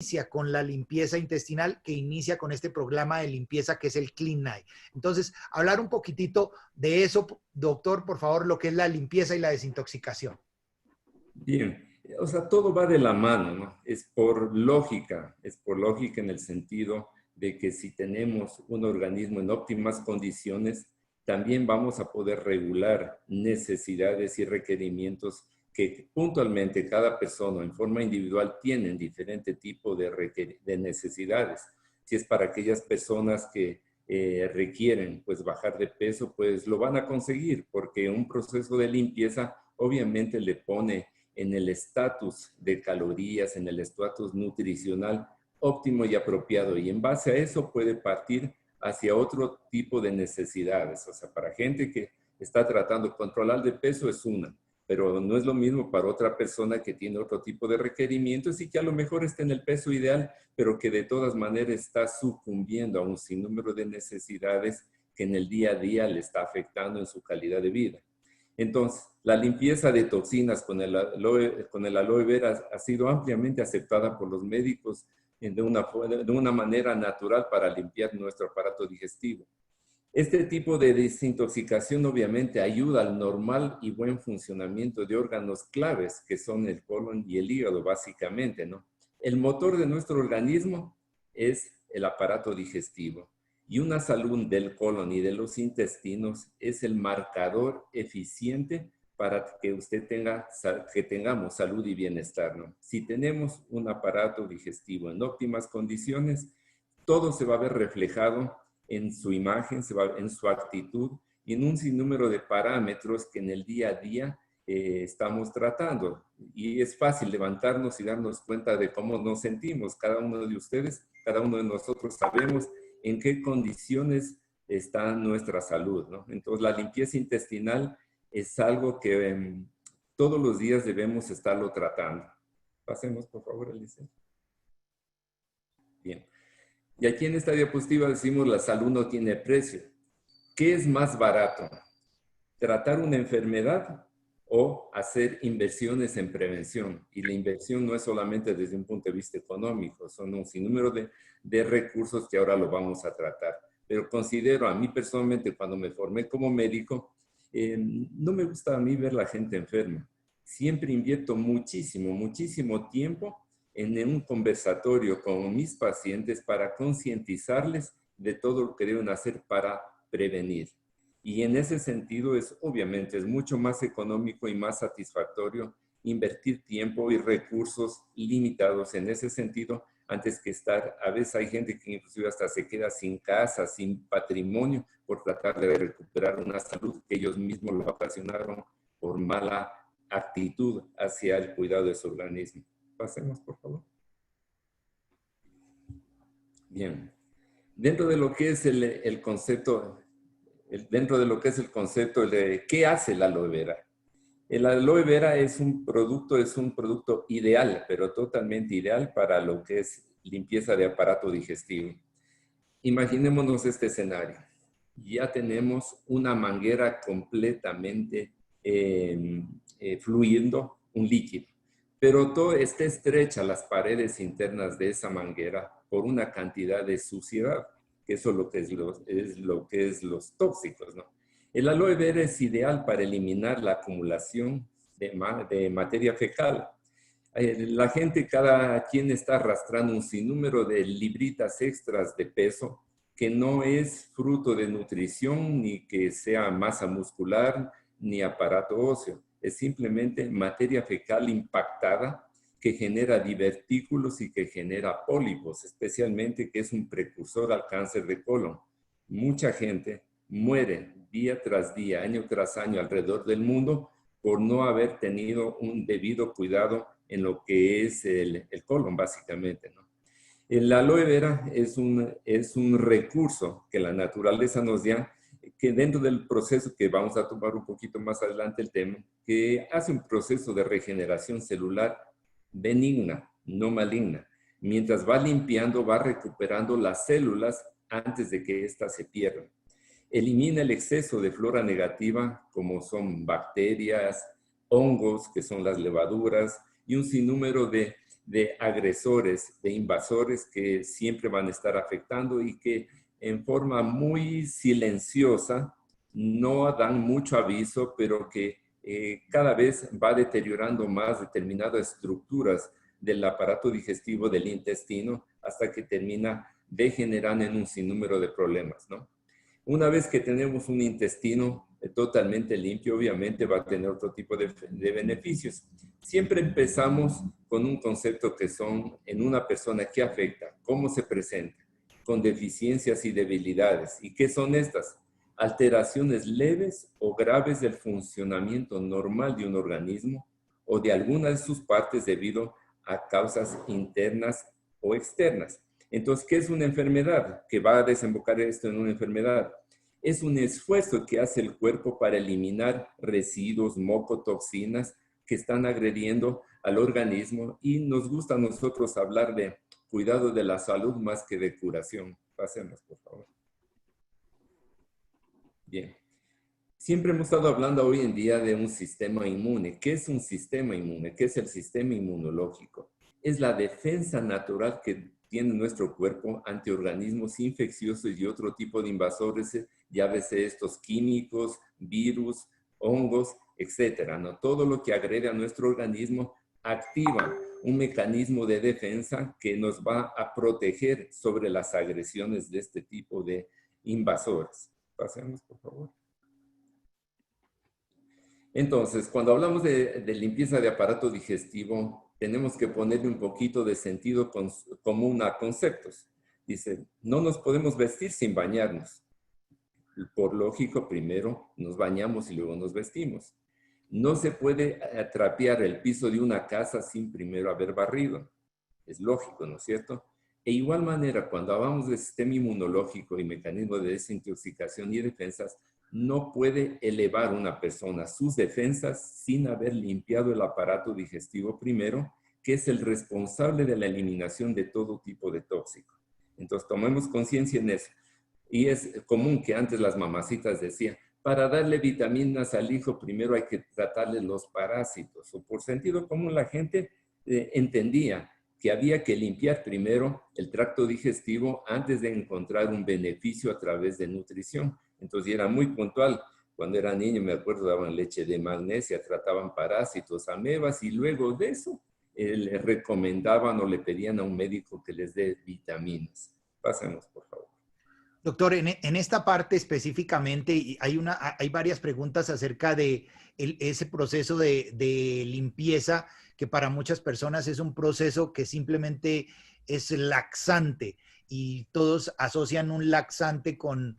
inicia con la limpieza intestinal, que inicia con este programa de limpieza que es el Clean Night. Entonces, hablar un poquitito de eso, doctor, por favor, lo que es la limpieza y la desintoxicación. Bien, o sea, todo va de la mano, ¿no? Es por lógica en el sentido de que si tenemos un organismo en óptimas condiciones, también vamos a poder regular necesidades y requerimientos que puntualmente cada persona en forma individual tienen diferente tipo de necesidades. Si es para aquellas personas que requieren pues bajar de peso, pues lo van a conseguir porque un proceso de limpieza obviamente le pone en el estatus de calorías, en el estatus nutricional óptimo y apropiado. Y en base a eso puede partir hacia otro tipo de necesidades. O sea, para gente que está tratando de controlar de peso es una, pero no es lo mismo para otra persona que tiene otro tipo de requerimientos y que a lo mejor está en el peso ideal, pero que de todas maneras está sucumbiendo a un sinnúmero de necesidades que en el día a día le está afectando en su calidad de vida. Entonces, la limpieza de toxinas con el aloe vera ha sido ampliamente aceptada por los médicos de una manera natural para limpiar nuestro aparato digestivo. Este tipo de desintoxicación obviamente ayuda al normal y buen funcionamiento de órganos claves que son el colon y el hígado básicamente, ¿no? El motor de nuestro organismo es el aparato digestivo. Y una salud del colon y de los intestinos es el marcador eficiente para que tengamos salud y bienestar, ¿no? Si tenemos un aparato digestivo en óptimas condiciones, todo se va a ver reflejado en su imagen, en su actitud y en un sinnúmero de parámetros que en el día a día estamos tratando. Y es fácil levantarnos y darnos cuenta de cómo nos sentimos. Cada uno de ustedes, cada uno de nosotros sabemos en qué condiciones está nuestra salud, ¿no? Entonces, la limpieza intestinal es algo que todos los días debemos estarlo tratando. Pasemos, por favor, Alicia. Bien. Y aquí en esta diapositiva decimos la salud no tiene precio. ¿Qué es más barato? ¿Tratar una enfermedad o hacer inversiones en prevención? Y la inversión no es solamente desde un punto de vista económico, son un sinnúmero de recursos que ahora lo vamos a tratar. Pero considero a mí personalmente, cuando me formé como médico, no me gusta a mí ver la gente enferma. Siempre invierto muchísimo tiempo en un conversatorio con mis pacientes para concientizarles de todo lo que deben hacer para prevenir. Y en ese sentido obviamente es mucho más económico y más satisfactorio invertir tiempo y recursos limitados en ese sentido antes que a veces hay gente que inclusive hasta se queda sin casa, sin patrimonio por tratar de recuperar una salud que ellos mismos lo ocasionaron por mala actitud hacia el cuidado de su organismo. Pasemos, por favor. Bien. Dentro de lo que es el concepto de qué hace el aloe vera. El aloe vera es un producto ideal, pero totalmente ideal para lo que es limpieza de aparato digestivo. Imaginémonos este escenario. Ya tenemos una manguera completamente fluyendo, un líquido. Pero todo está estrecha las paredes internas de esa manguera por una cantidad de suciedad, que eso es lo que es los tóxicos, ¿no? El aloe vera es ideal para eliminar la acumulación de materia fecal. La gente, cada quien está arrastrando un sinnúmero de libritas extras de peso que no es fruto de nutrición, ni que sea masa muscular, ni aparato óseo. Es simplemente materia fecal impactada que genera divertículos y que genera pólipos, especialmente que es un precursor al cáncer de colon. Mucha gente muere día tras día, año tras año alrededor del mundo por no haber tenido un debido cuidado en lo que es el colon, básicamente, ¿no? El aloe vera es un recurso que la naturaleza nos da, que dentro del proceso que vamos a tomar un poquito más adelante el tema, que hace un proceso de regeneración celular benigna, no maligna. Mientras va limpiando, va recuperando las células antes de que éstas se pierdan. Elimina el exceso de flora negativa, como son bacterias, hongos, que son las levaduras, y un sinnúmero de de agresores, de invasores que siempre van a estar afectando y que en forma muy silenciosa no dan mucho aviso, pero que cada vez va deteriorando más determinadas estructuras del aparato digestivo del intestino hasta que termina degenerando en un sinnúmero de problemas, ¿no? Una vez que tenemos un intestino totalmente limpio, obviamente va a tener otro tipo de beneficios. Siempre empezamos con un concepto que son en una persona que afecta, cómo se presenta, con deficiencias y debilidades. ¿Y qué son estas? Alteraciones leves o graves del funcionamiento normal de un organismo o de alguna de sus partes debido a causas internas o externas. Entonces, ¿qué es una enfermedad? ¿Qué va a desembocar esto en una enfermedad? Es un esfuerzo que hace el cuerpo para eliminar residuos, moco, toxinas que están agrediendo al organismo, y nos gusta a nosotros hablar de cuidado de la salud más que de curación. Pasemos, por favor. Bien. Siempre hemos estado hablando hoy en día de un sistema inmune. ¿Qué es un sistema inmune? ¿Qué es el sistema inmunológico? Es la defensa natural que tiene nuestro cuerpo ante organismos infecciosos y otro tipo de invasores, llámese estos químicos, virus, hongos, etcétera, ¿no? Todo lo que agrede a nuestro organismo activa un mecanismo de defensa que nos va a proteger sobre las agresiones de este tipo de invasores. Pasemos, por favor. Entonces, cuando hablamos de limpieza de aparato digestivo, tenemos que ponerle un poquito de sentido común a conceptos. Dice, no nos podemos vestir sin bañarnos. Por lógico, primero nos bañamos y luego nos vestimos. No se puede trapear el piso de una casa sin primero haber barrido. Es lógico, ¿no es cierto? E igual manera, cuando hablamos de sistema inmunológico y mecanismo de desintoxicación y defensas, no puede elevar una persona sus defensas sin haber limpiado el aparato digestivo primero, que es el responsable de la eliminación de todo tipo de tóxico. Entonces, tomemos conciencia en eso. Y es común que antes las mamacitas decían, para darle vitaminas al hijo, primero hay que tratarle los parásitos. O por sentido común la gente entendía que había que limpiar primero el tracto digestivo antes de encontrar un beneficio a través de nutrición. Entonces era muy puntual. Cuando era niño, me acuerdo, daban leche de magnesia, trataban parásitos, amebas, y luego de eso le recomendaban o le pedían a un médico que les dé vitaminas. Pasemos, por favor. Doctor, en esta parte específicamente hay varias preguntas acerca de ese proceso de limpieza, que para muchas personas es un proceso que simplemente es laxante, y todos asocian un laxante con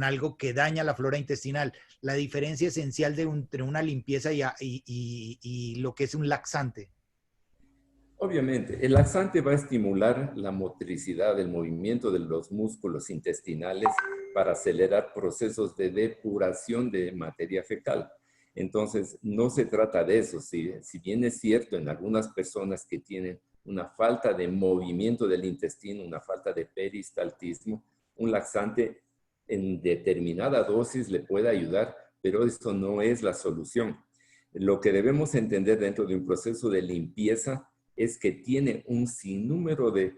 algo que daña la flora intestinal. La diferencia esencial entre una limpieza y lo que es un laxante. Obviamente, el laxante va a estimular la motricidad, el movimiento de los músculos intestinales para acelerar procesos de depuración de materia fecal. Entonces, no se trata de eso. Si bien es cierto en algunas personas que tienen una falta de movimiento del intestino, una falta de peristaltismo, un laxante en determinada dosis le puede ayudar, pero esto no es la solución. Lo que debemos entender dentro de un proceso de limpieza es que tiene un sinnúmero de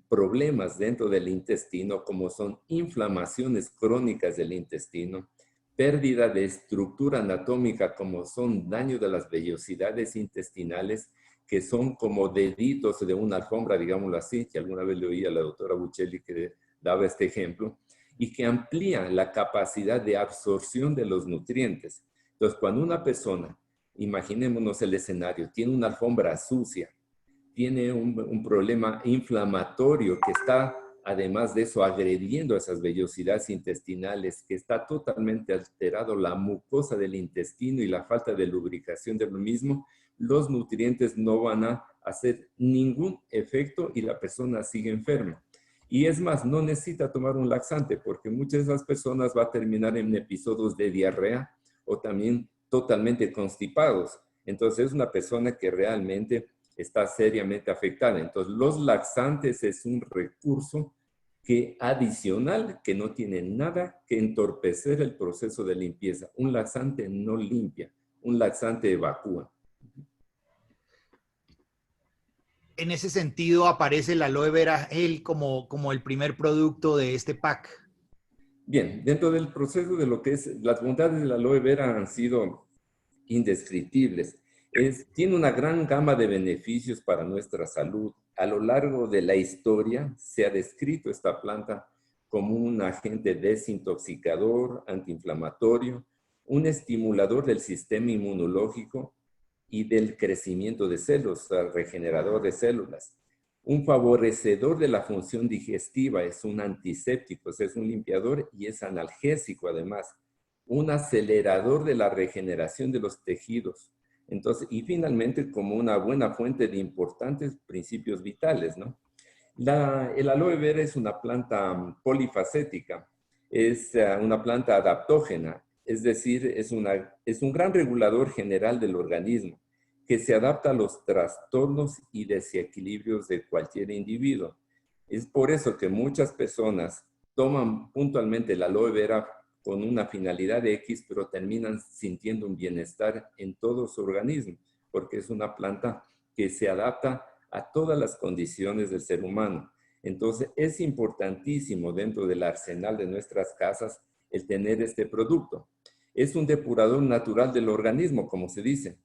problemas dentro del intestino, como son inflamaciones crónicas del intestino, pérdida de estructura anatómica, como son daño de las vellosidades intestinales, que son como deditos de una alfombra, digámoslo así, que alguna vez le oí a la doctora Buccelli que daba este ejemplo, y que amplían la capacidad de absorción de los nutrientes. Entonces, cuando una persona, imaginémonos el escenario, tiene una alfombra sucia, tiene un problema inflamatorio que está, además de eso, agrediendo esas vellosidades intestinales, que está totalmente alterado la mucosa del intestino y la falta de lubricación de lo mismo, los nutrientes no van a hacer ningún efecto y la persona sigue enferma. Y es más, no necesita tomar un laxante, porque muchas de esas personas va a terminar en episodios de diarrea o también totalmente constipados. Entonces es una persona que realmente está seriamente afectada. Entonces, los laxantes es un recurso adicional que no tiene nada que entorpecer el proceso de limpieza. Un laxante no limpia, un laxante evacúa. en ese sentido aparece el aloe vera gel como el primer producto de este pack. Bien, dentro del proceso de lo que es las bondades del aloe vera han sido indescriptibles. Tiene una gran gama de beneficios para nuestra salud. A lo largo de la historia se ha descrito esta planta como un agente desintoxicador, antiinflamatorio, un estimulador del sistema inmunológico y del crecimiento de células, regenerador de células. Un favorecedor de la función digestiva, es un antiséptico, es un limpiador y es analgésico además. Un acelerador de la regeneración de los tejidos. Entonces, y finalmente como una buena fuente de importantes principios vitales, ¿no? El aloe vera es una planta polifacética, es una planta adaptógena, es decir, es un gran regulador general del organismo que se adapta a los trastornos y desequilibrios de cualquier individuo. Es por eso que muchas personas toman puntualmente el aloe vera con una finalidad X, pero terminan sintiendo un bienestar en todo su organismo, porque es una planta que se adapta a todas las condiciones del ser humano. Entonces, es importantísimo dentro del arsenal de nuestras casas el tener este producto. Es un depurador natural del organismo, como se dice.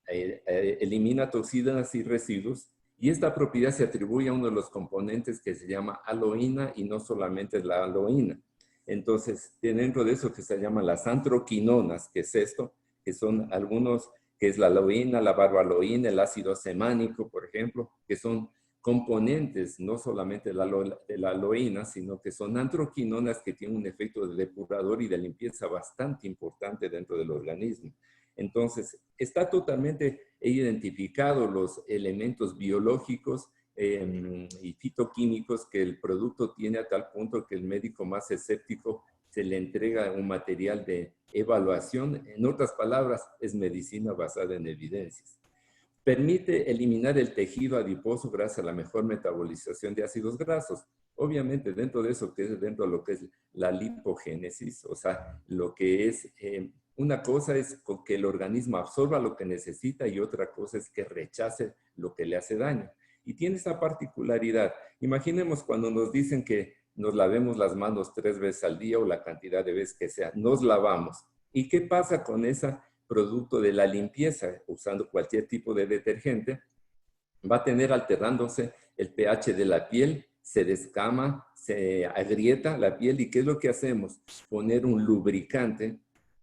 Elimina toxinas y residuos, y esta propiedad se atribuye a uno de los componentes que se llama aloína, y no solamente es la aloína. Entonces, dentro de eso que se llaman las antroquinonas, que es esto, que son algunos, que es la aloína, la barbaloína, el ácido semánico, por ejemplo, que son componentes no solamente de la aloína, sino que son antroquinonas que tienen un efecto de depurador y de limpieza bastante importante dentro del organismo. Entonces, está totalmente identificado los elementos biológicos y fitoquímicos que el producto tiene, a tal punto que el médico más escéptico se le entrega un material de evaluación. En otras palabras, es medicina basada en evidencias. Permite eliminar el tejido adiposo gracias a la mejor metabolización de ácidos grasos. Obviamente, dentro de eso, que es dentro de lo que es la lipogénesis, o sea, lo que es, una cosa es que el organismo absorba lo que necesita y otra cosa es que rechace lo que le hace daño. Y tiene esa particularidad. Imaginemos cuando nos dicen que nos lavemos las manos 3 veces al día o la cantidad de veces que sea, nos lavamos. ¿Y qué pasa con ese producto de la limpieza? Usando cualquier tipo de detergente, va a tener alterándose el pH de la piel, se descama, se agrieta la piel. ¿Y qué es lo que hacemos? Poner un lubricante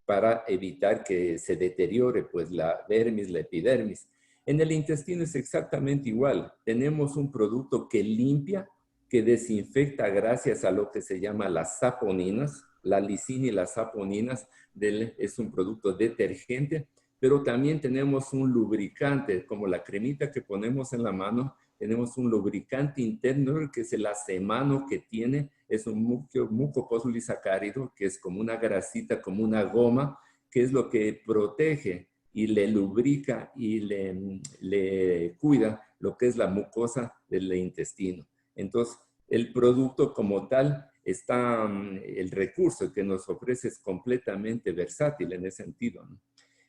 para evitar que se deteriore pues la dermis, la epidermis. En el intestino es exactamente igual. Tenemos un producto que limpia, que desinfecta gracias a lo que se llama las saponinas. La lisina y las saponinas es un producto detergente, pero también tenemos un lubricante, como la cremita que ponemos en la mano. Tenemos un lubricante interno que es el acemano que tiene, es un mucopolisacárido, que es como una grasita, como una goma, que es lo que protege y le lubrica y le cuida lo que es la mucosa del intestino. Entonces, el producto como tal, el recurso que nos ofrece es completamente versátil en ese sentido, ¿no?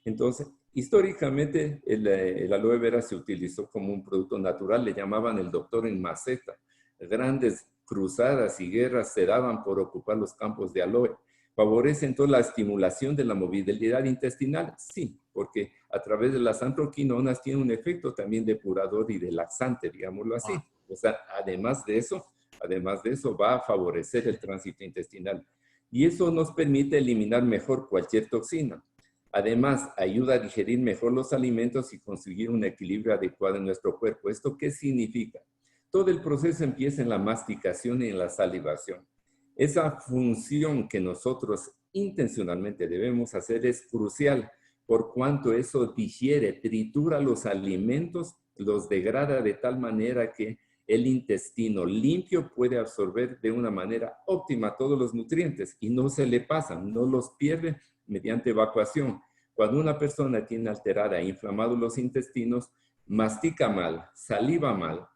Entonces, históricamente el aloe vera se utilizó como un producto natural, le llamaban el doctor en maceta. Grandes cruzadas y guerras se daban por ocupar los campos de aloe. ¿Favorece entonces la estimulación de la movilidad intestinal? Sí, porque a través de las antroquinonas tiene un efecto también depurador y de laxante, digámoslo así. O sea, además de eso va a favorecer el tránsito intestinal. Y eso nos permite eliminar mejor cualquier toxina. Además, ayuda a digerir mejor los alimentos y conseguir un equilibrio adecuado en nuestro cuerpo. ¿Esto qué significa? Todo el proceso empieza en la masticación y en la salivación. Esa función que nosotros intencionalmente debemos hacer es crucial, por cuanto eso digiere, tritura los alimentos, los degrada de tal manera que el intestino limpio puede absorber de una manera óptima todos los nutrientes y no se le pasan, no los pierde mediante evacuación. Cuando una persona tiene alterada e inflamados los intestinos, mastica mal, saliva mal,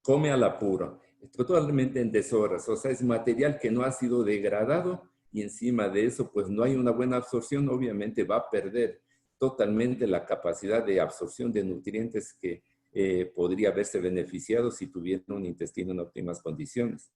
come al apuro, totalmente en deshoras, o sea, es material que no ha sido degradado y encima de eso, pues no hay una buena absorción, obviamente va a perder totalmente la capacidad de absorción de nutrientes que podría verse beneficiado si tuviera un intestino en óptimas condiciones.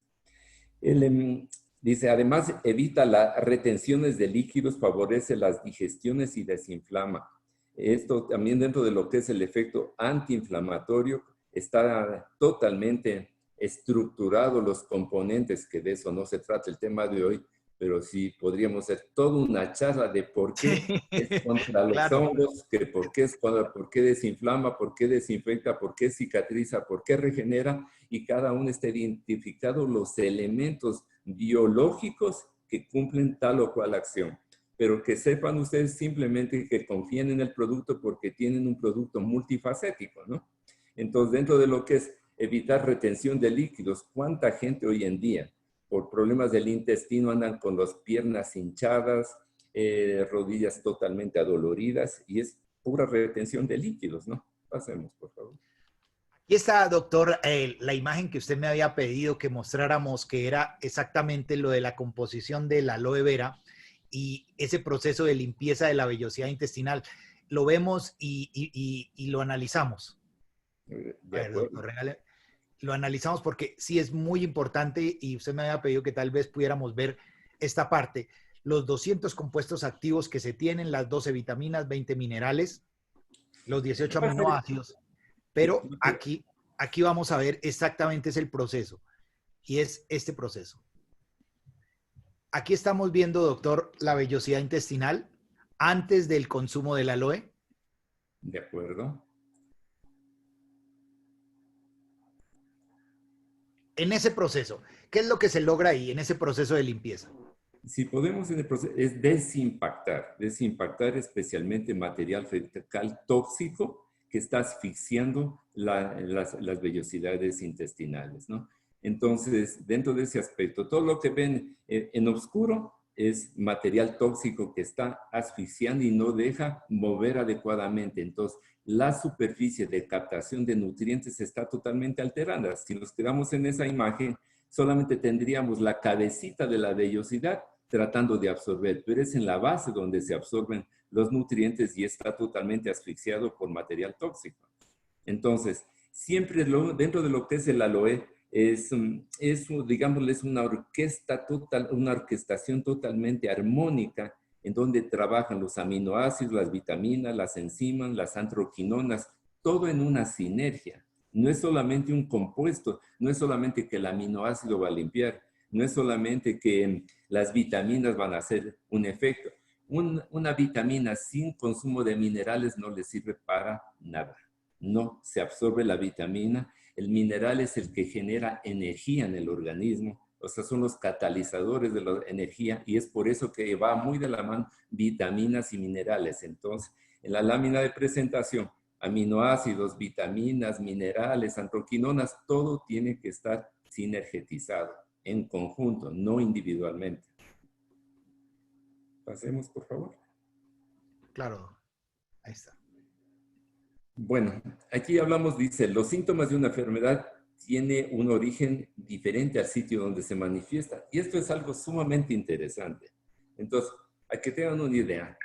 Dice, además evita las retenciones de líquidos, favorece las digestiones y desinflama. Esto también dentro de lo que es el efecto antiinflamatorio, está totalmente estructurado los componentes, que de eso no se trata el tema de hoy, pero sí podríamos hacer toda una charla de por qué es contra los Claro. hongos, que por qué desinflama, por qué desinfecta, por qué cicatriza, por qué regenera, y cada uno está identificado los elementos biológicos que cumplen tal o cual acción. Pero que sepan ustedes simplemente que confíen en el producto porque tienen un producto multifacético, ¿no? Entonces, dentro de lo que es evitar retención de líquidos, ¿cuánta gente hoy en día por problemas del intestino andan con las piernas hinchadas, rodillas totalmente adoloridas, y es pura retención de líquidos, ¿no? Pasemos, por favor. Aquí está, doctor, la imagen que usted me había pedido que mostráramos, que era exactamente lo de la composición de la aloe vera y ese proceso de limpieza de la vellosidad intestinal. Lo vemos y lo analizamos. A De ver, acuerdo. doctor, lo analizamos porque sí es muy importante y usted me había pedido que tal vez pudiéramos ver esta parte. Los 200 compuestos activos que se tienen, las 12 vitaminas, 20 minerales, los 18 aminoácidos. Pero aquí vamos a ver exactamente es el proceso y es este proceso. Aquí estamos viendo, doctor, la vellosidad intestinal antes del consumo del aloe. De acuerdo. En ese proceso, ¿qué es lo que se logra ahí en ese proceso de limpieza? Si podemos en el proceso, es desimpactar especialmente material fecal tóxico que está asfixiando las vellosidades intestinales, ¿no? Entonces, dentro de ese aspecto, todo lo que ven en oscuro es material tóxico que está asfixiando y no deja mover adecuadamente. Entonces, la superficie de captación de nutrientes está totalmente alterada. Si nos quedamos en esa imagen, solamente tendríamos la cabecita de la vellosidad tratando de absorber, pero es en la base donde se absorben los nutrientes y está totalmente asfixiado por material tóxico. Entonces, siempre dentro de lo que es el aloe, digamos, es una orquesta total, una orquestación totalmente armónica en donde trabajan los aminoácidos, las vitaminas, las enzimas, las antroquinonas, todo en una sinergia. No es solamente un compuesto, no es solamente que el aminoácido va a limpiar, no es solamente que las vitaminas van a hacer un efecto. Una vitamina sin consumo de minerales no le sirve para nada. No se absorbe la vitamina. El mineral es el que genera energía en el organismo. O sea, son los catalizadores de la energía y es por eso que va muy de la mano vitaminas y minerales. Entonces, en la lámina de presentación, aminoácidos, vitaminas, minerales, antroquinonas, todo tiene que estar sinergetizado en conjunto, no individualmente. Pasemos, por favor. Claro, ahí está. Bueno, aquí hablamos, dice, los síntomas de una enfermedad tiene un origen diferente al sitio donde se manifiesta. Y esto es algo sumamente interesante. Entonces, hay que tengan una idea.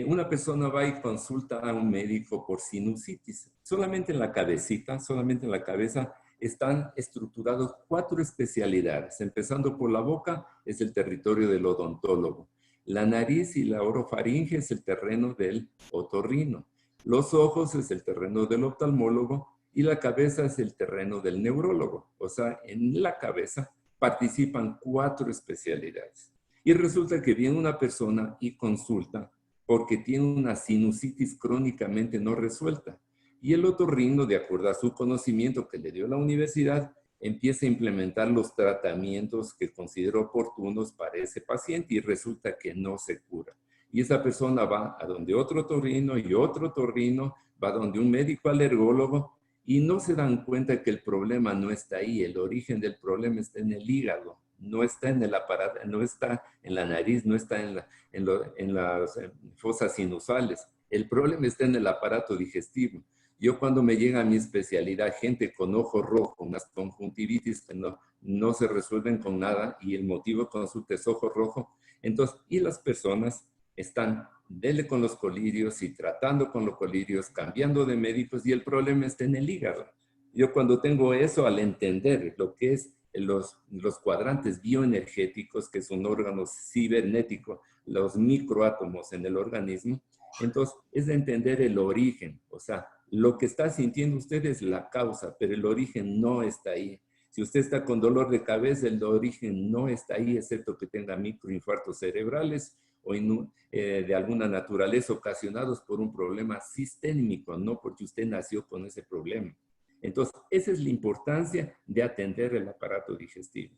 Una persona va y consulta a un médico por sinusitis. Solamente en la cabecita, solamente en la cabeza, están estructurados 4 especialidades. Empezando por la boca, es el territorio del odontólogo. La nariz y la orofaringe es el terreno del otorrino. Los ojos es el terreno del oftalmólogo y la cabeza es el terreno del neurólogo. O sea, en la cabeza participan 4 especialidades. Y resulta que viene una persona y consulta porque tiene una sinusitis crónicamente no resuelta. Y el otorrino, de acuerdo a su conocimiento que le dio la universidad, empieza a implementar los tratamientos que considera oportunos para ese paciente y resulta que no se cura. Y esa persona va a donde otro otorrino y otro otorrino, va donde un médico alergólogo y no se dan cuenta que el problema no está ahí, el origen del problema está en el hígado, no está en el aparato, no está en la nariz, no está en las fosas sinusales. El problema está en el aparato digestivo. Yo cuando me llega a mi especialidad, gente con ojo rojo, unas conjuntivitis que no se resuelven con nada y el motivo de consulta es ojo rojo, entonces, y las personas están dele con los colirios y tratando con los colirios, cambiando de médicos y el problema está en el hígado. Yo cuando tengo eso, al entender lo que es los cuadrantes bioenergéticos, que es un órgano cibernético, los microátomos en el organismo, entonces es de entender el origen. O sea, lo que está sintiendo usted es la causa, pero el origen no está ahí. Si usted está con dolor de cabeza, el origen no está ahí, excepto que tenga microinfartos cerebrales o de alguna naturaleza ocasionados por un problema sistémico, no porque usted nació con ese problema. Entonces, esa es la importancia de atender el aparato digestivo.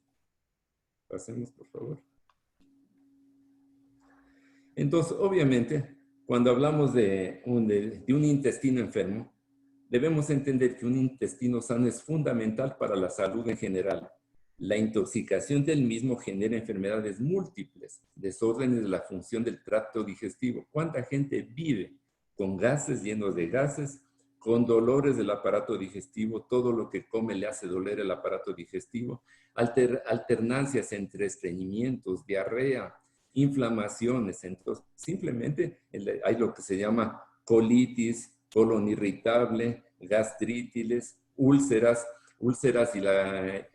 Pasemos, por favor. Entonces, obviamente, cuando hablamos de un intestino enfermo, debemos entender que un intestino sano es fundamental para la salud en general. La intoxicación del mismo genera enfermedades múltiples, desórdenes de la función del tracto digestivo. ¿Cuánta gente vive con gases, llenos de gases, con dolores del aparato digestivo? Todo lo que come le hace doler el aparato digestivo. Alternancias entre estreñimientos, diarrea, inflamaciones. Entonces, simplemente hay lo que se llama colitis, colon irritable, gastritis, úlceras y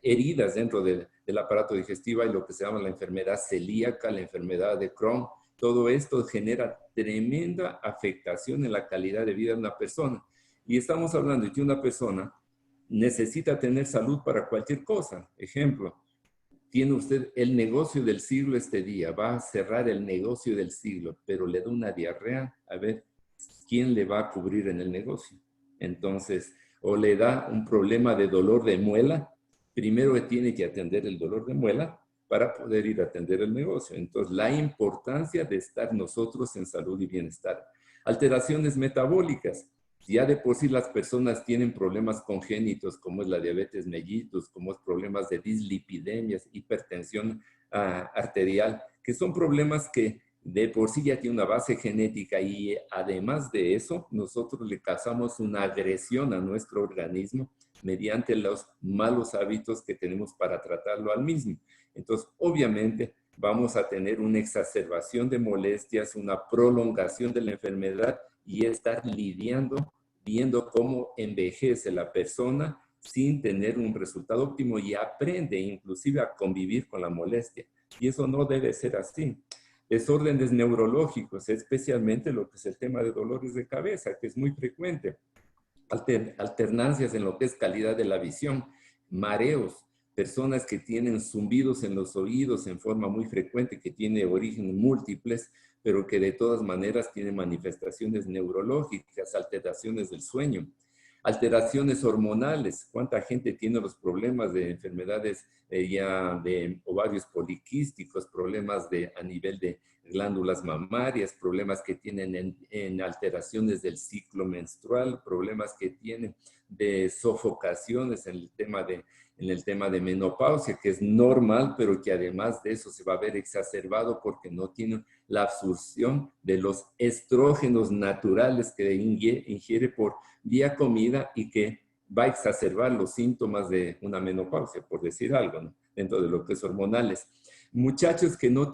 heridas dentro del aparato digestivo, y lo que se llama la enfermedad celíaca, la enfermedad de Crohn. Todo esto genera tremenda afectación en la calidad de vida de una persona. Y estamos hablando de que una persona necesita tener salud para cualquier cosa. Ejemplo, tiene usted el negocio del siglo este día, va a cerrar el negocio del siglo, pero le da una diarrea, a ver, ¿quién le va a cubrir en el negocio? Entonces, o le da un problema de dolor de muela, primero tiene que atender el dolor de muela para poder ir a atender el negocio. Entonces, la importancia de estar nosotros en salud y bienestar. Alteraciones metabólicas. Ya de por sí las personas tienen problemas congénitos, como es la diabetes mellitus, como es problemas de dislipidemias, hipertensión arterial, que son problemas que de por sí ya tiene una base genética, y además de eso, nosotros le causamos una agresión a nuestro organismo mediante los malos hábitos que tenemos para tratarlo al mismo. Entonces, obviamente, vamos a tener una exacerbación de molestias, una prolongación de la enfermedad y estar viendo cómo envejece la persona sin tener un resultado óptimo, y aprende inclusive a convivir con la molestia. Y eso no debe ser así. Desórdenes neurológicos, especialmente lo que es el tema de dolores de cabeza, que es muy frecuente. Alternancias en lo que es calidad de la visión, mareos, personas que tienen zumbidos en los oídos en forma muy frecuente, que tiene origen múltiples, pero que de todas maneras tienen manifestaciones neurológicas, alteraciones del sueño. Alteraciones hormonales. ¿Cuánta gente tiene los problemas de enfermedades ya de ovarios poliquísticos, problemas a nivel de glándulas mamarias, problemas que tienen en alteraciones del ciclo menstrual, problemas que tienen de sofocaciones en el tema de menopausia, que es normal, pero que además de eso se va a ver exacerbado porque no tienen la absorción de los estrógenos naturales que ingiere por vía comida, y que va a exacerbar los síntomas de una menopausia, por decir algo, ¿no? Dentro de lo que es hormonales. Muchachos que no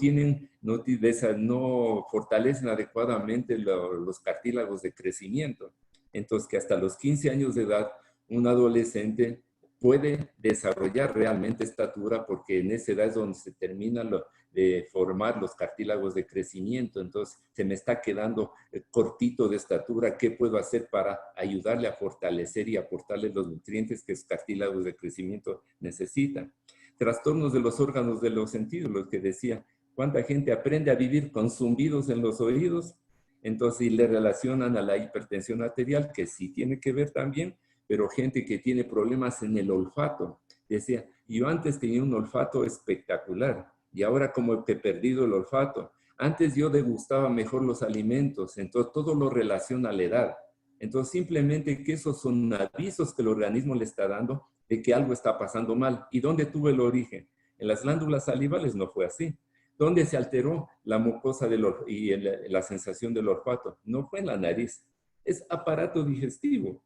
fortalecen adecuadamente los cartílagos de crecimiento. Entonces, que hasta los 15 años de edad, un adolescente puede desarrollar realmente estatura, porque en esa edad es donde se termina de formar los cartílagos de crecimiento. Entonces, se me está quedando cortito de estatura. ¿Qué puedo hacer para ayudarle a fortalecer y aportarle los nutrientes que esos cartílagos de crecimiento necesitan? Trastornos de los órganos de los sentidos, lo que decía. ¿Cuánta gente aprende a vivir con zumbidos en los oídos? Entonces, y le relacionan a la hipertensión arterial, que sí tiene que ver también, pero gente que tiene problemas en el olfato. Decía, yo antes tenía un olfato espectacular y ahora como que he perdido el olfato. Antes yo degustaba mejor los alimentos, entonces todo lo relaciona a la edad. Entonces simplemente que esos son avisos que el organismo le está dando de que algo está pasando mal. ¿Y dónde tuvo el origen? En las glándulas salivales no fue así. ¿Dónde se alteró la mucosa y la sensación del olfato? No fue en la nariz, es aparato digestivo.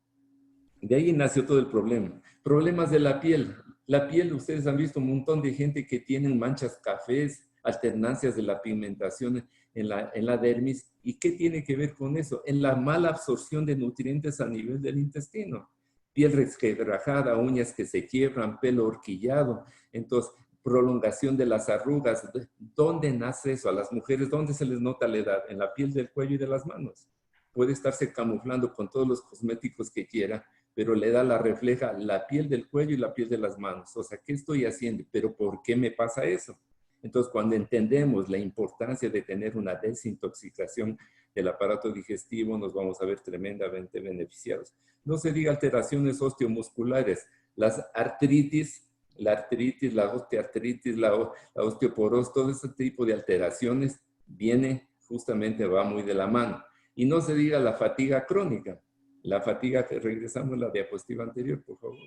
De ahí nació todo el problema. Problemas de la piel. La piel, ustedes han visto un montón de gente que tienen manchas cafés, alternancias de la pigmentación en la dermis. ¿Y qué tiene que ver con eso? En la mala absorción de nutrientes a nivel del intestino. Piel resquebrajada, uñas que se quiebran, pelo horquillado. Entonces, prolongación de las arrugas. ¿Dónde nace eso? A las mujeres, ¿dónde se les nota la edad? En la piel del cuello y de las manos. Puede estarse camuflando con todos los cosméticos que quiera, pero la edad la refleja la piel del cuello y la piel de las manos. O sea, ¿qué estoy haciendo? ¿Pero por qué me pasa eso? Entonces, cuando entendemos la importancia de tener una desintoxicación del aparato digestivo, nos vamos a ver tremendamente beneficiados. No se diga alteraciones osteomusculares, las artritis, la osteoartritis, la osteoporosis, todo ese tipo de alteraciones viene justamente, va muy de la mano. Y no se diga la fatiga crónica. La fatiga, regresamos a la diapositiva anterior, por favor.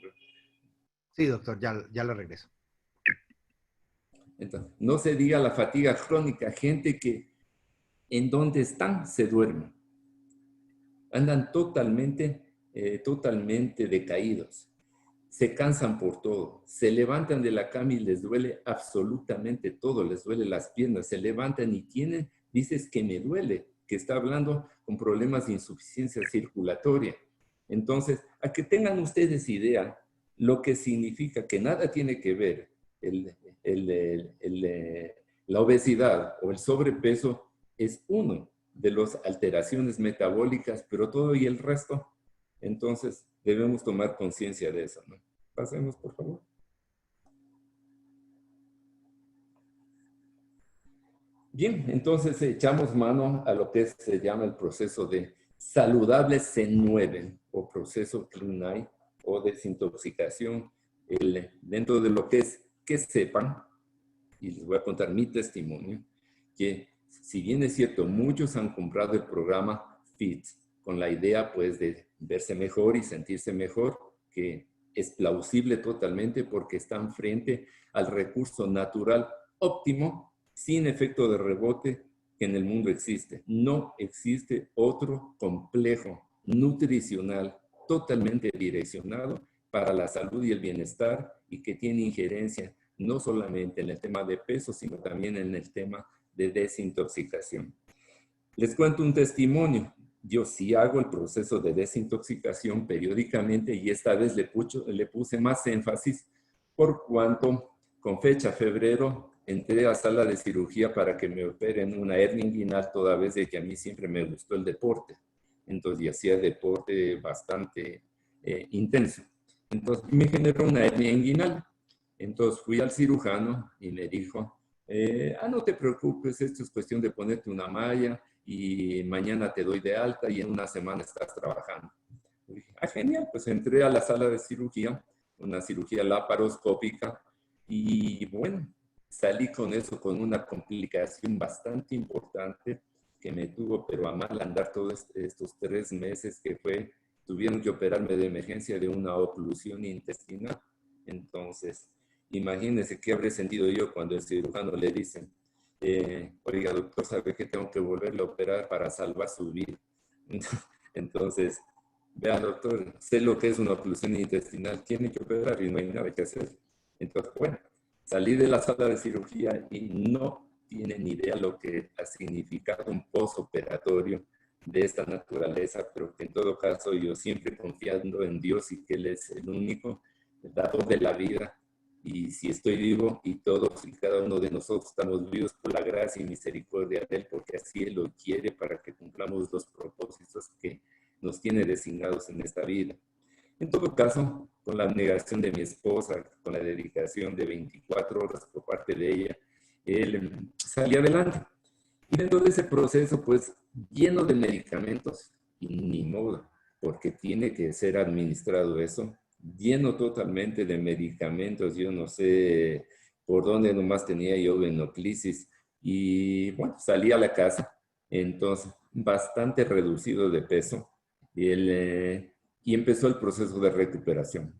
Sí, doctor, ya lo regreso. Entonces, no se diga la fatiga crónica, gente que en donde están se duermen. Andan totalmente decaídos. Se cansan por todo. Se levantan de la cama y les duele absolutamente todo. Les duele las piernas. Se levantan y dices que me duele, que está hablando con problemas de insuficiencia circulatoria. Entonces, a que tengan ustedes idea lo que significa que nada tiene que ver la obesidad o el sobrepeso es uno de las alteraciones metabólicas, pero todo y el resto, entonces debemos tomar conciencia de eso, ¿no? Pasemos, por favor. Bien, entonces echamos mano a lo que se llama el proceso de saludable C9 o proceso CLINAI o desintoxicación. Dentro de lo que sepan, y les voy a contar mi testimonio, que si bien es cierto, muchos han comprado el programa FIT con la idea pues de verse mejor y sentirse mejor, que es plausible totalmente porque están frente al recurso natural óptimo, sin efecto de rebote que en el mundo existe. No existe otro complejo nutricional totalmente direccionado para la salud y el bienestar y que tiene injerencia no solamente en el tema de peso, sino también en el tema de desintoxicación. Les cuento un testimonio. Yo sí hago el proceso de desintoxicación periódicamente y esta vez le puse más énfasis por cuanto con fecha febrero entré a sala de cirugía para que me operen una hernia inguinal, toda vez de que a mí siempre me gustó el deporte. Entonces, yo hacía deporte bastante intenso. Entonces, me generó una hernia inguinal. Entonces, fui al cirujano y me dijo, no te preocupes, esto es cuestión de ponerte una malla y mañana te doy de alta y en una semana estás trabajando. Y dije, genial, pues entré a la sala de cirugía, una cirugía laparoscópica y bueno, salí con eso, con una complicación bastante importante que me tuvo, pero a mal andar todos estos 3 meses que tuvieron que operarme de emergencia de una oclusión intestinal. Entonces, imagínense qué habré sentido yo cuando el cirujano le dicen, oiga, doctor, ¿sabe que tengo que volverle a operar para salvar su vida? Entonces, vea, doctor, sé lo que es una oclusión intestinal, tiene que operar y no hay nada que hacer. Entonces, bueno, salí de la sala de cirugía y no tienen idea lo que ha significado un postoperatorio de esta naturaleza, pero que en todo caso yo siempre confiando en Dios y que Él es el único dador de la vida. Y si estoy vivo y todos y cada uno de nosotros estamos vivos por la gracia y misericordia de Él, porque así Él lo quiere para que cumplamos los propósitos que nos tiene designados en esta vida. En todo caso, con la abnegación de mi esposa, con la dedicación de 24 horas por parte de ella, él salía adelante. Y dentro de ese proceso, pues, lleno de medicamentos, y ni modo, porque tiene que ser administrado eso, lleno totalmente de medicamentos, yo no sé por dónde nomás tenía yo venoclisis, y bueno, salí a la casa, entonces, bastante reducido de peso, y empezó el proceso de recuperación.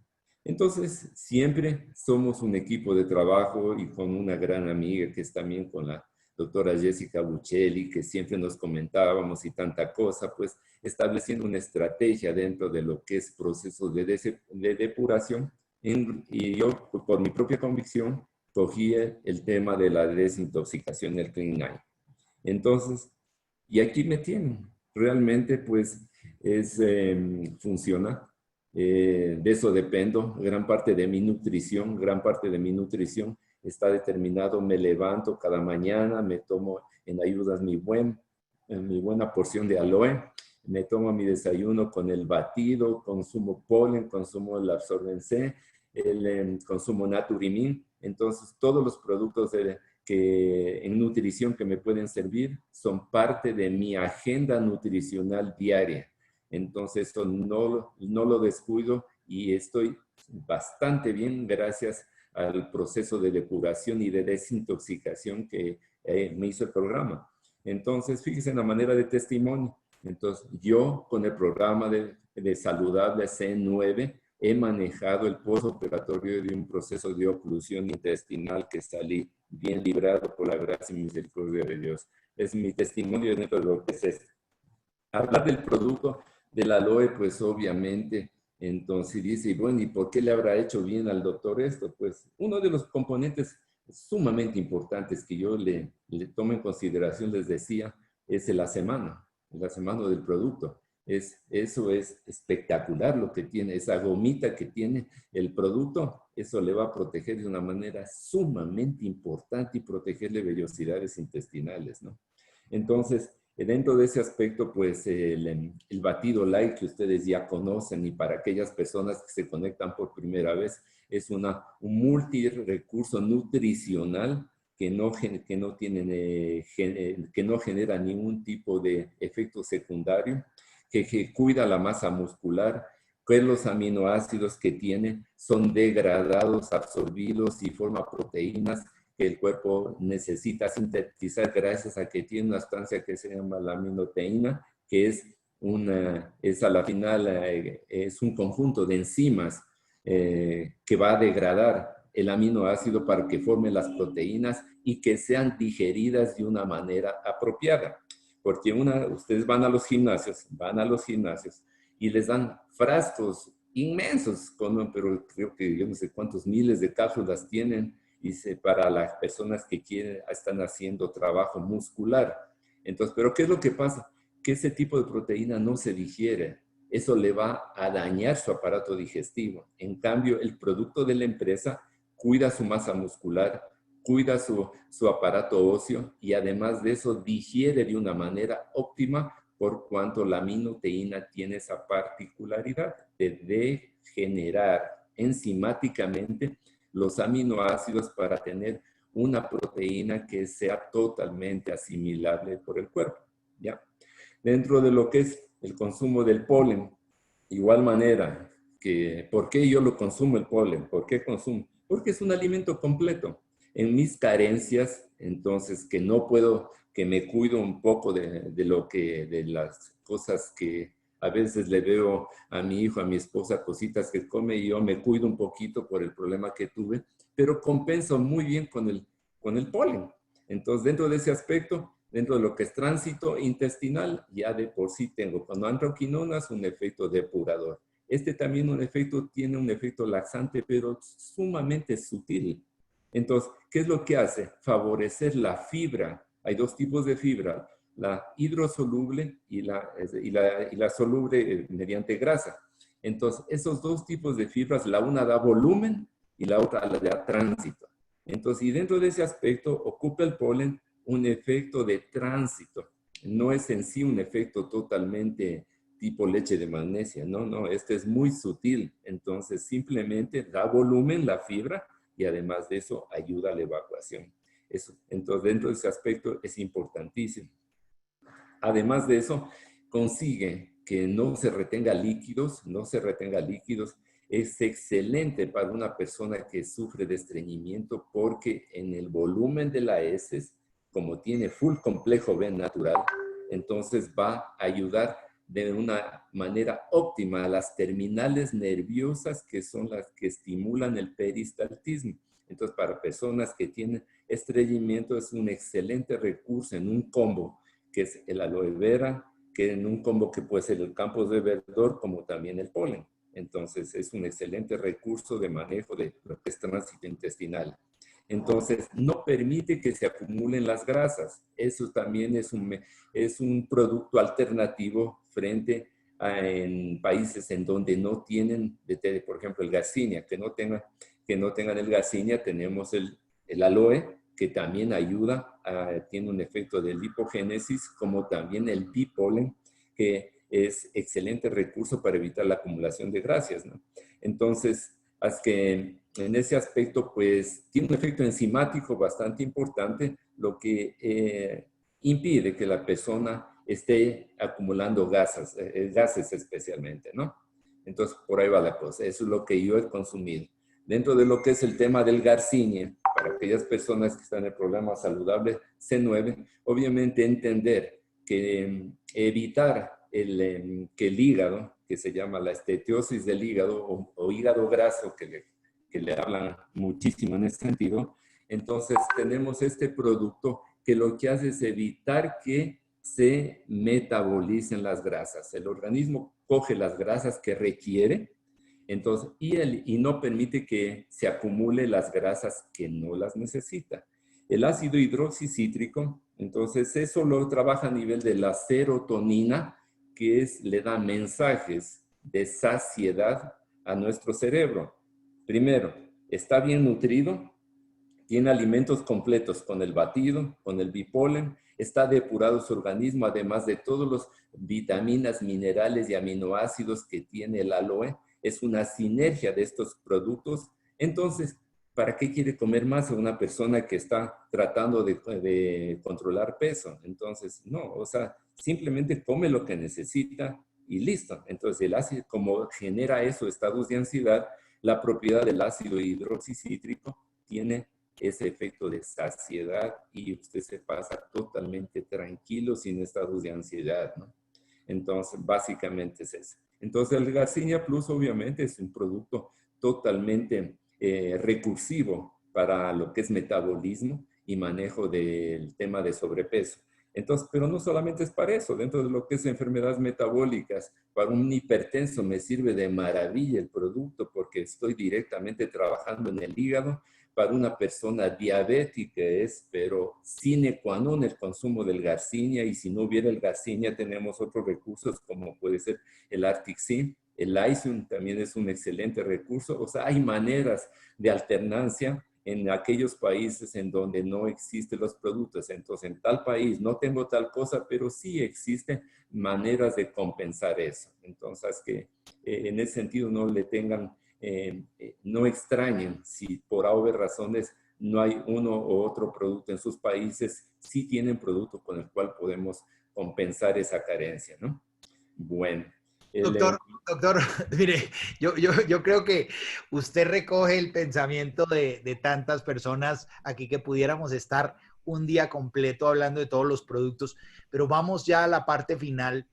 Entonces, siempre somos un equipo de trabajo y con una gran amiga que es también con la doctora Jessica Buccelli, que siempre nos comentábamos y tanta cosa, pues estableciendo una estrategia dentro de lo que es proceso de depuración. Y yo, por mi propia convicción, cogí el tema de la desintoxicación, el Clean 9. Entonces, y aquí me tienen. Realmente, pues, funciona. De eso dependo. Gran parte de mi nutrición, está determinado. Me levanto cada mañana, me tomo en ayudas mi buena porción de aloe, me tomo mi desayuno con el batido, consumo polen, consumo el absorben C, consumo naturimin. Entonces, todos los productos en nutrición que me pueden servir son parte de mi agenda nutricional diaria. Entonces, esto no lo descuido y estoy bastante bien gracias al proceso de depuración y de desintoxicación que me hizo el programa. Entonces, fíjese en la manera de testimonio. Entonces, yo con el programa de saludable C9 he manejado el postoperatorio de un proceso de oclusión intestinal que salí bien librado por la gracia y misericordia de Dios. Es mi testimonio dentro de lo que es esto. Hablar del producto del aloe, pues obviamente, entonces dice, bueno, ¿y por qué le habrá hecho bien al doctor esto? Pues uno de los componentes sumamente importantes que yo le tomo en consideración, les decía, es el acemano del producto. Eso es espectacular lo que tiene, esa gomita que tiene el producto, eso le va a proteger de una manera sumamente importante y protegerle vellosidades intestinales, ¿no? Entonces, dentro de ese aspecto, pues el batido light que ustedes ya conocen y para aquellas personas que se conectan por primera vez, es un multirecurso nutricional que no genera ningún tipo de efecto secundario, que cuida la masa muscular, que los aminoácidos que tiene son degradados, absorbidos y forma proteínas que el cuerpo necesita sintetizar gracias a que tiene una sustancia que se llama la aminoteína, que es a la final es un conjunto de enzimas que va a degradar el aminoácido para que formen las proteínas y que sean digeridas de una manera apropiada. Porque ustedes van a los gimnasios y les dan frascos inmensos, pero creo que yo no sé cuántos miles de cápsulas tienen, y para las personas que están haciendo trabajo muscular. Entonces, ¿pero qué es lo que pasa? Que ese tipo de proteína no se digiere. Eso le va a dañar su aparato digestivo. En cambio, el producto de la empresa cuida su masa muscular, cuida su aparato óseo y además de eso digiere de una manera óptima por cuanto la aminoteína tiene esa particularidad de generar enzimáticamente los aminoácidos para tener una proteína que sea totalmente asimilable por el cuerpo, ¿ya? Dentro de lo que es el consumo del polen, igual manera, ¿por qué yo lo consumo el polen? ¿Por qué consumo? Porque es un alimento completo. En mis carencias, entonces, que me cuido un poco de las cosas que a veces le veo a mi hijo, a mi esposa, cositas que come y yo me cuido un poquito por el problema que tuve, pero compenso muy bien con el polen. Entonces, dentro de ese aspecto, dentro de lo que es tránsito intestinal, ya de por sí tengo con antroquinonas un efecto depurador. Este también tiene un efecto laxante, pero sumamente sutil. Entonces, ¿qué es lo que hace? Favorecer la fibra. Hay dos tipos de fibra, la hidrosoluble y la soluble mediante grasa. Entonces, esos dos tipos de fibras, la una da volumen y la otra la da tránsito. Entonces, y dentro de ese aspecto ocupa el polen un efecto de tránsito. No es en sí un efecto totalmente tipo leche de magnesia, no, este es muy sutil. Entonces, simplemente da volumen la fibra y además de eso ayuda a la evacuación. Entonces, dentro de ese aspecto es importantísimo. Además de eso, consigue que no se retenga líquidos, es excelente para una persona que sufre de estreñimiento porque en el volumen de la heces, como tiene full complejo B natural, entonces va a ayudar de una manera óptima a las terminales nerviosas que son las que estimulan el peristaltismo. Entonces, para personas que tienen estreñimiento es un excelente recurso en un combo, que es el aloe vera, que en un combo que puede ser el campos de verdor, como también el polen. Entonces, es un excelente recurso de manejo de lo que es tránsito intestinal. Entonces, no permite que se acumulen las grasas. Eso también es un producto alternativo frente a en países en donde no tienen, por ejemplo, el Garcinia, que no tengan el Garcinia, tenemos el aloe, que también ayuda, tiene un efecto de lipogénesis, como también el pea pollen, que es excelente recurso para evitar la acumulación de grasas, ¿no? Entonces, es que en ese aspecto, pues, tiene un efecto enzimático bastante importante, lo que impide que la persona esté acumulando gases especialmente, ¿no? Entonces, por ahí va la cosa. Eso es lo que yo he consumido. Dentro de lo que es el tema del Garcinia, para aquellas personas que están en problemas saludables, C9, obviamente entender que evitar que el hígado, que se llama la esteatiosis del hígado o hígado graso, que le hablan muchísimo en ese sentido, entonces tenemos este producto que lo que hace es evitar que se metabolicen las grasas. El organismo coge las grasas que requiere, entonces, y no permite que se acumule las grasas que no las necesita. El ácido hidroxicítrico, entonces eso lo trabaja a nivel de la serotonina, que le da mensajes de saciedad a nuestro cerebro. Primero, está bien nutrido, tiene alimentos completos con el batido, con el bipolen, está depurado su organismo, además de todos los vitaminas, minerales y aminoácidos que tiene el aloe. Es una sinergia de estos productos. Entonces, ¿para qué quiere comer más a una persona que está tratando de controlar peso? Entonces, no, o sea, simplemente come lo que necesita y listo. Entonces, el ácido, como genera esos estados de ansiedad, la propiedad del ácido hidroxicítrico tiene ese efecto de saciedad y usted se pasa totalmente tranquilo sin estados de ansiedad, ¿no? Entonces, básicamente es eso. Entonces, el Garcinia Plus obviamente es un producto totalmente recursivo para lo que es metabolismo y manejo del tema de sobrepeso. Entonces, pero no solamente es para eso, dentro de lo que es enfermedades metabólicas, para un hipertenso me sirve de maravilla el producto porque estoy directamente trabajando en el hígado. Para una persona diabética pero sine qua non el consumo del Garcinia, y si no hubiera el Garcinia tenemos otros recursos como puede ser el Artixin, el Lysium también es un excelente recurso. O sea, hay maneras de alternancia en aquellos países en donde no existen los productos. Entonces, en tal país no tengo tal cosa, pero sí existen maneras de compensar eso. Entonces, que en ese sentido no le tengan, no extrañen si por obvias razones no hay uno u otro producto en sus países, sí tienen producto con el cual podemos compensar esa carencia, ¿no? Bueno. Doctor, mire, yo creo que usted recoge el pensamiento de tantas personas aquí que pudiéramos estar un día completo hablando de todos los productos, pero vamos ya a la parte final.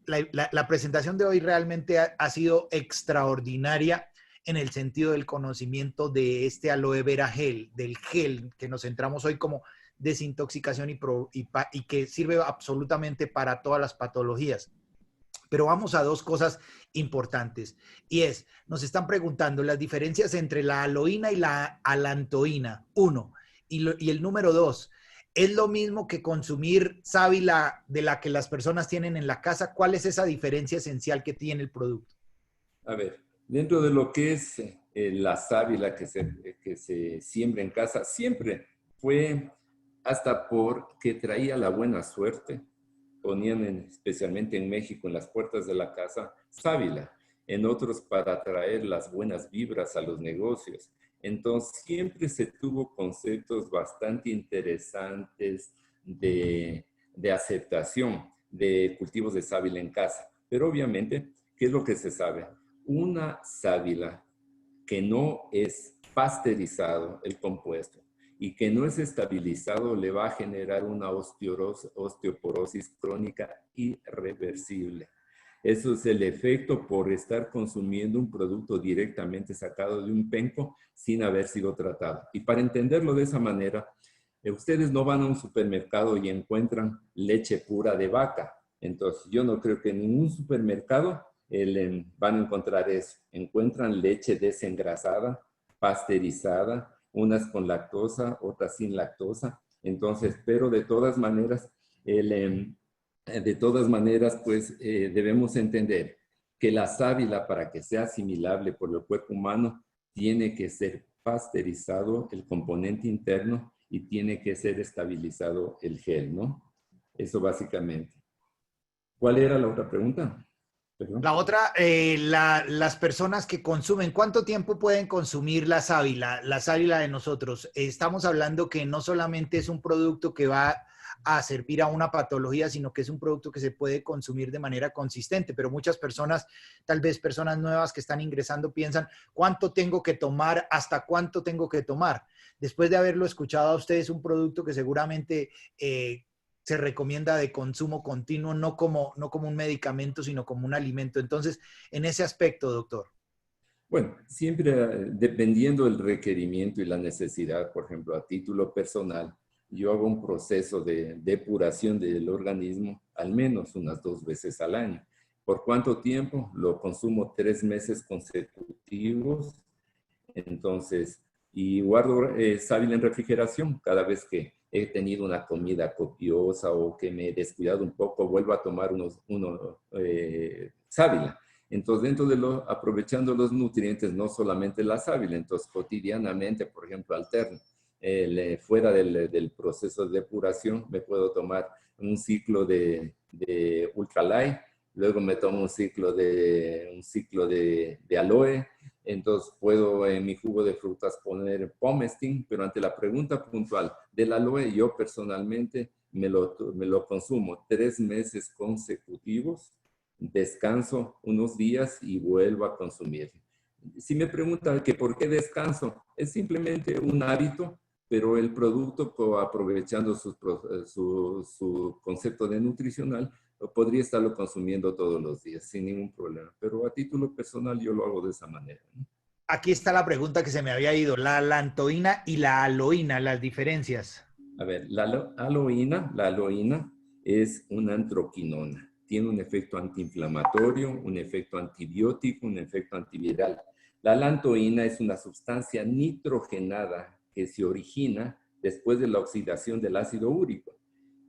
La presentación de hoy realmente ha sido extraordinaria en el sentido del conocimiento de este aloe vera gel, del gel que nos centramos hoy como desintoxicación y que sirve absolutamente para todas las patologías. Pero vamos a dos cosas importantes. Y nos están preguntando las diferencias entre la aloína y la alantoína, uno. Y el número dos, ¿es lo mismo que consumir sábila de la que las personas tienen en la casa? ¿Cuál es esa diferencia esencial que tiene el producto? A ver, dentro de lo que es la sábila que se siembra en casa, siempre fue hasta porque traía la buena suerte. Ponían especialmente en México en las puertas de la casa sábila, en otros para traer las buenas vibras a los negocios. Entonces siempre se tuvo conceptos bastante interesantes de aceptación de cultivos de sábila en casa. Pero obviamente, ¿qué es lo que se sabe? Una sábila que no es pasteurizado el compuesto y que no es estabilizado le va a generar una osteoporosis crónica irreversible. Eso es el efecto por estar consumiendo un producto directamente sacado de un penco sin haber sido tratado. Y para entenderlo de esa manera, ustedes no van a un supermercado y encuentran leche pura de vaca. Entonces, yo no creo que en ningún supermercado van a encontrar eso. Encuentran leche desengrasada, pasteurizada, unas con lactosa, otras sin lactosa. Entonces, pero de todas maneras, pues debemos entender que la sábila, para que sea asimilable por el cuerpo humano, tiene que ser pasteurizado el componente interno y tiene que ser estabilizado el gel, ¿no? Eso básicamente. ¿Cuál era la otra pregunta? La Perdón. otra, las personas que consumen, ¿cuánto tiempo pueden consumir la sábila de nosotros? Estamos hablando que no solamente es un producto que va a servir a una patología, sino que es un producto que se puede consumir de manera consistente, pero muchas personas, tal vez personas nuevas que están ingresando, piensan, ¿cuánto tengo que tomar? ¿Hasta cuánto tengo que tomar? Después de haberlo escuchado a ustedes, es un producto que seguramente se recomienda de consumo continuo, no como un medicamento, sino como un alimento. Entonces, en ese aspecto, doctor. Bueno, siempre dependiendo del requerimiento y la necesidad, por ejemplo, a título personal, yo hago un proceso de depuración del organismo al menos unas 2 veces al año. ¿Por cuánto tiempo? Lo consumo 3 meses consecutivos. Entonces, y guardo sábila en refrigeración cada vez que he tenido una comida copiosa o que me he descuidado un poco, vuelvo a tomar sábila. Entonces, aprovechando los nutrientes, no solamente la sábila, entonces cotidianamente, por ejemplo, alterno. Fuera del proceso de depuración, me puedo tomar un ciclo de ultralight, luego me tomo un ciclo de aloe. Entonces puedo en mi jugo de frutas poner Pomestin, pero ante la pregunta puntual del aloe, yo personalmente me lo consumo 3 meses consecutivos, descanso unos días y vuelvo a consumir. Si me preguntan que por qué descanso, es simplemente un hábito, pero el producto, aprovechando su concepto de nutricional, podría estarlo consumiendo todos los días sin ningún problema. Pero a título personal yo lo hago de esa manera, ¿no? Aquí está la pregunta que se me había ido, la lantoína y la aloína, las diferencias. A ver, la aloína es una antroquinona. Tiene un efecto antiinflamatorio, un efecto antibiótico, un efecto antiviral. La lantoína es una sustancia nitrogenada que se origina después de la oxidación del ácido úrico.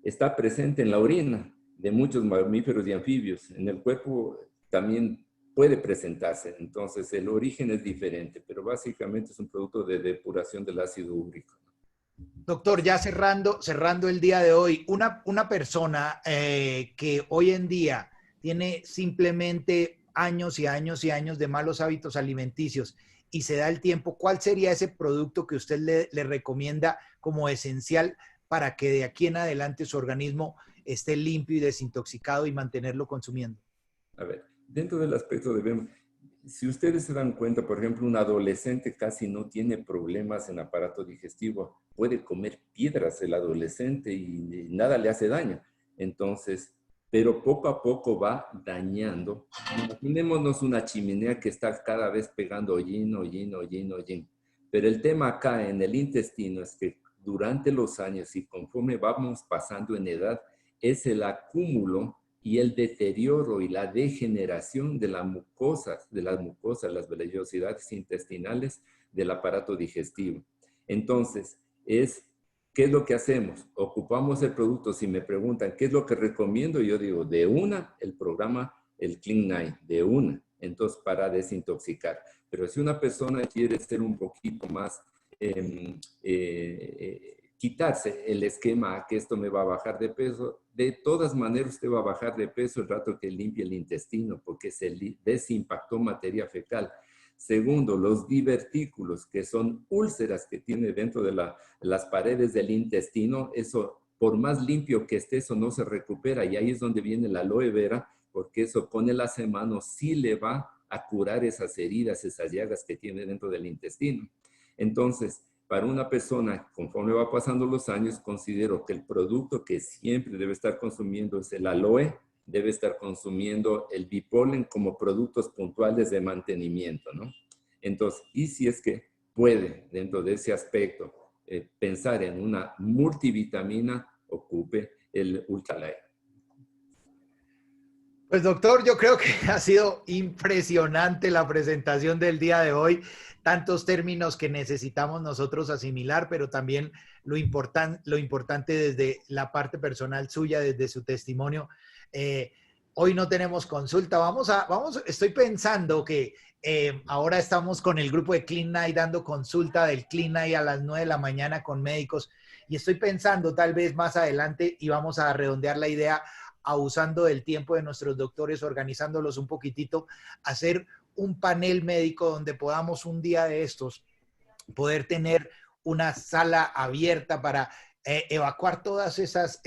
Está presente en la orina de muchos mamíferos y anfibios. En el cuerpo también puede presentarse. Entonces, el origen es diferente, pero básicamente es un producto de depuración del ácido úrico. Doctor, ya cerrando el día de hoy, una persona que hoy en día tiene simplemente años y años y años de malos hábitos alimenticios y se da el tiempo, ¿cuál sería ese producto que usted le recomienda como esencial para que de aquí en adelante su organismo esté limpio y desintoxicado y mantenerlo consumiendo? A ver, dentro del aspecto debemos, si ustedes se dan cuenta, por ejemplo, un adolescente casi no tiene problemas en aparato digestivo, puede comer piedras el adolescente y nada le hace daño. Entonces, pero poco a poco va dañando. Imaginémonos una chimenea que está cada vez pegando hollín, hollín, hollín, hollín. Pero el tema acá en el intestino es que durante los años y conforme vamos pasando en edad, es el acúmulo y el deterioro y la degeneración de las mucosas, las vellosidades intestinales del aparato digestivo. Entonces, ¿qué es lo que hacemos? Ocupamos el producto. Si me preguntan, ¿qué es lo que recomiendo? Yo digo, de una, el programa, el Clean Night, de una. Entonces, para desintoxicar. Pero si una persona quiere ser un poquito más quitarse el esquema que esto me va a bajar de peso, de todas maneras usted va a bajar de peso el rato que limpie el intestino, porque se desimpactó materia fecal. Segundo, los divertículos, que son úlceras que tiene dentro de las paredes del intestino, eso, por más limpio que esté, eso no se recupera. Y ahí es donde viene la aloe vera, porque eso con el acemano sí le va a curar esas heridas, esas llagas que tiene dentro del intestino. Entonces, para una persona, conforme va pasando los años, considero que el producto que siempre debe estar consumiendo es el aloe, debe estar consumiendo el bipolen como productos puntuales de mantenimiento, ¿no? Entonces, y si es que puede, dentro de ese aspecto, pensar en una multivitamina, ocupe el Ultralight. Pues doctor, yo creo que ha sido impresionante la presentación del día de hoy, tantos términos que necesitamos nosotros asimilar, pero también lo importante desde la parte personal suya, desde su testimonio. Eh, Hoy no tenemos consulta, estoy pensando que ahora estamos con el grupo de Clean Night dando consulta del Clean Night a las 9 de la mañana con médicos y estoy pensando tal vez más adelante y vamos a redondear la idea abusando del tiempo de nuestros doctores, organizándolos un poquitito, hacer un panel médico donde podamos un día de estos poder tener una sala abierta para evacuar todas estas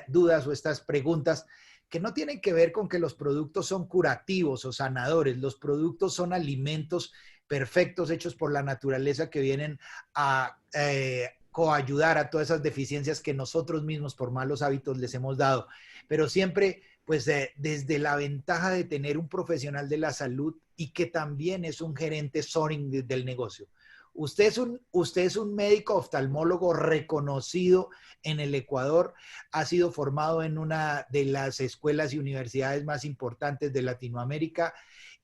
dudas o estas preguntas que no tienen que ver con que los productos son curativos o sanadores. Los productos son alimentos perfectos hechos por la naturaleza que vienen a coayudar a todas esas deficiencias que nosotros mismos por malos hábitos les hemos dado. Pero siempre, pues desde la ventaja de tener un profesional de la salud y que también es un gerente soaring del negocio. Usted es un médico oftalmólogo reconocido en el Ecuador, ha sido formado en una de las escuelas y universidades más importantes de Latinoamérica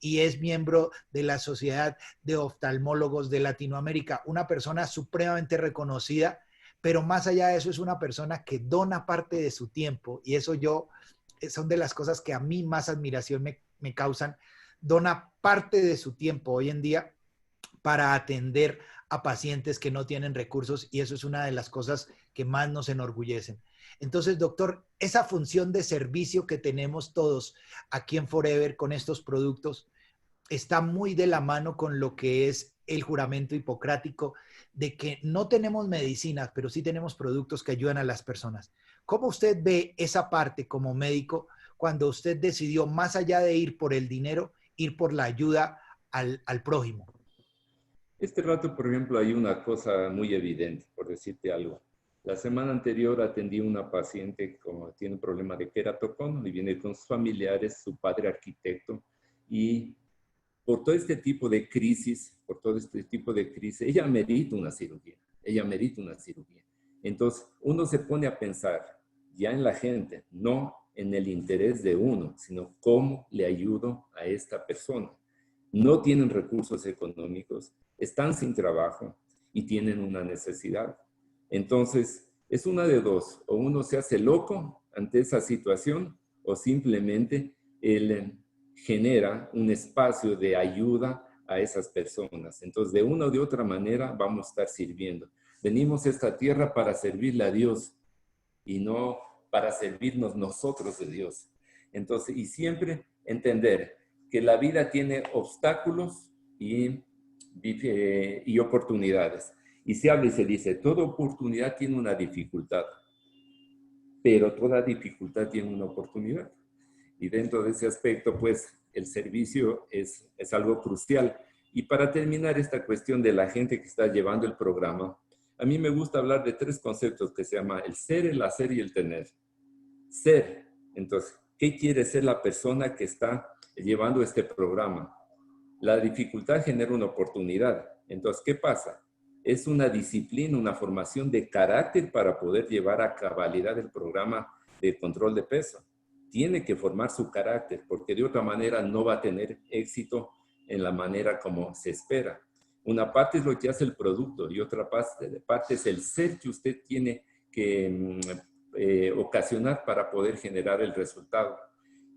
y es miembro de la Sociedad de Oftalmólogos de Latinoamérica, una persona supremamente reconocida, pero más allá de eso es una persona que dona parte de su tiempo y eso son de las cosas que a mí más admiración me causan, dona parte de su tiempo hoy en día para atender a pacientes que no tienen recursos y eso es una de las cosas que más nos enorgullecen. Entonces, doctor, esa función de servicio que tenemos todos aquí en Forever con estos productos está muy de la mano con lo que es el juramento hipocrático de que no tenemos medicinas, pero sí tenemos productos que ayudan a las personas. ¿Cómo usted ve esa parte como médico cuando usted decidió, más allá de ir por el dinero, ir por la ayuda al prójimo? Este rato, por ejemplo, hay una cosa muy evidente, por decirte algo. La semana anterior atendí a una paciente que tiene un problema de queratocono y viene con sus familiares, su padre arquitecto, y por todo este tipo de crisis, ella merita una cirugía, ella merita una cirugía. Entonces, uno se pone a pensar ya en la gente, no en el interés de uno, sino cómo le ayudo a esta persona. No tienen recursos económicos, están sin trabajo y tienen una necesidad. Entonces, es una de dos, o uno se hace loco ante esa situación o simplemente él genera un espacio de ayuda a esas personas. Entonces, de una o de otra manera vamos a estar sirviendo. Venimos a esta tierra para servirle a Dios y no para servirnos nosotros de Dios. Entonces, y siempre entender que la vida tiene obstáculos y oportunidades. Y se habla y se dice, toda oportunidad tiene una dificultad, pero toda dificultad tiene una oportunidad. Y dentro de ese aspecto, pues, el servicio es algo crucial. Y para terminar esta cuestión de la gente que está llevando el programa, a mí me gusta hablar de tres conceptos que se llama el ser, el hacer y el tener. Ser. Entonces, ¿qué quiere ser la persona que está llevando este programa? La dificultad genera una oportunidad. Entonces, ¿qué pasa? Es una disciplina, una formación de carácter para poder llevar a cabalidad el programa de control de peso. Tiene que formar su carácter, porque de otra manera no va a tener éxito en la manera como se espera. Una parte es lo que hace el producto y otra parte es el ser que usted tiene que ocasionar para poder generar el resultado.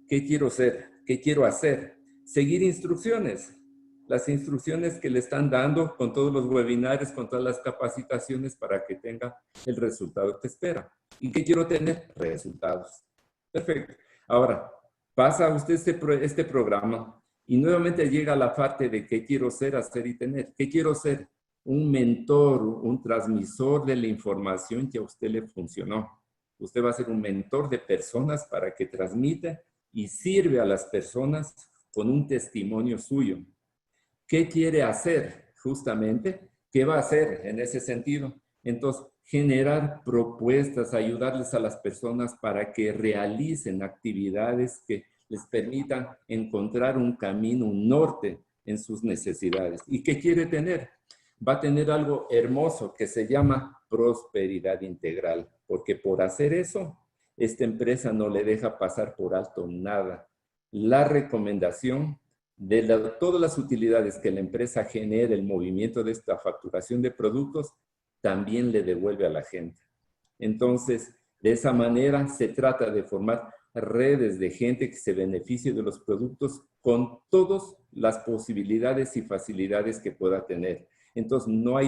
¿Qué quiero ser? ¿Qué quiero hacer? Seguir instrucciones. Las instrucciones que le están dando con todos los webinars, con todas las capacitaciones para que tenga el resultado que espera. ¿Y qué quiero tener? Resultados. Perfecto. Ahora, pasa usted este programa y nuevamente llega la parte de qué quiero ser, hacer y tener. ¿Qué quiero ser? Un mentor, un transmisor de la información que a usted le funcionó. Usted va a ser un mentor de personas para que transmita y sirve a las personas con un testimonio suyo. ¿Qué quiere hacer? Justamente, ¿qué va a hacer en ese sentido? Entonces, generar propuestas, ayudarles a las personas para que realicen actividades que les permitan encontrar un camino, un norte en sus necesidades. ¿Y qué quiere tener? Va a tener algo hermoso que se llama prosperidad integral, porque por hacer eso, esta empresa no le deja pasar por alto nada. La recomendación de todas las utilidades que la empresa genere, el movimiento de esta facturación de productos, también le devuelve a la gente. Entonces, de esa manera se trata de formar redes de gente que se beneficie de los productos con todas las posibilidades y facilidades que pueda tener. Entonces, no hay